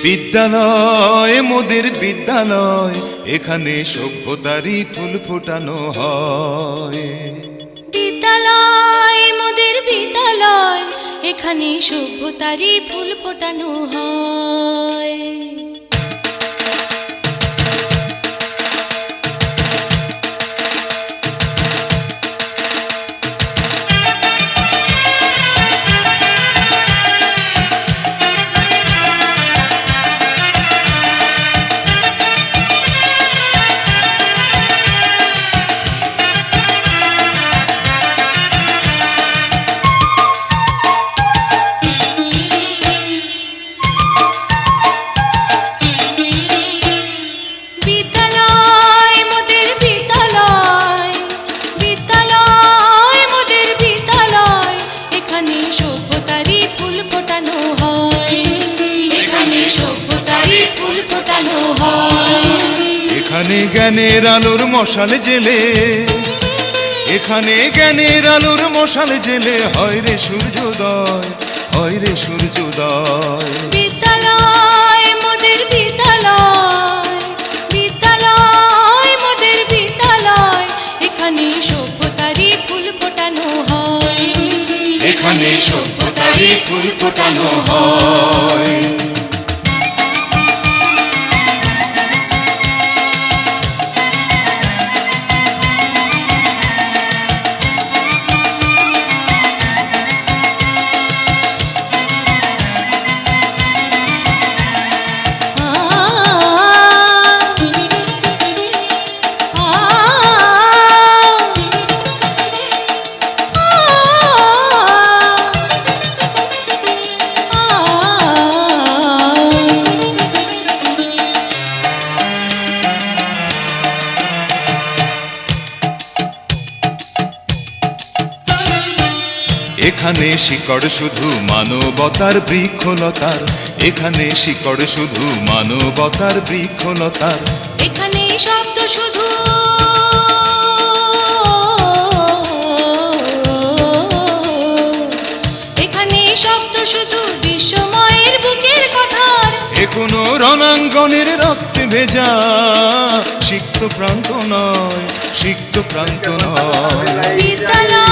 বিদ্যালয় মোদের বিদ্যালয়, এখানে সভ্যতারই ফুল ফোটানো হয়। বিদ্যালয় মোদের বিদ্যালয়, এখানে সভ্যতারই ফুল ফোটানো হয়। এখানে জ্ঞানের আলোর মশাল জেলে, এখানে জ্ঞানের আলোর মশাল জেলে হয় রে সূর্যোদয়, হয় রে সূর্যোদয়। বিদ্যালয় মোদের বিদ্যালয়, বিদ্যালয় মোদের বিদ্যালয়, এখানে সভ্যতারই ফুল ফোটানো হয়। এখানে সভ্যতারই ফুল ফোটানো হয়। এখানে শিকড় শুধু মানবতার বৃক্ষলতার, এখানে শিকড় শুধু মানবতার বৃক্ষলতার। এখানে শব্দ শুধু এখানে শব্দ শুধু বিশ্বময়ের বুকের কথার। এখনো রণাঙ্গনের রক্তে ভেজা সিক্ত প্রান্ত নয়, সিক্ত প্রান্ত নয়। বিদ্যালয়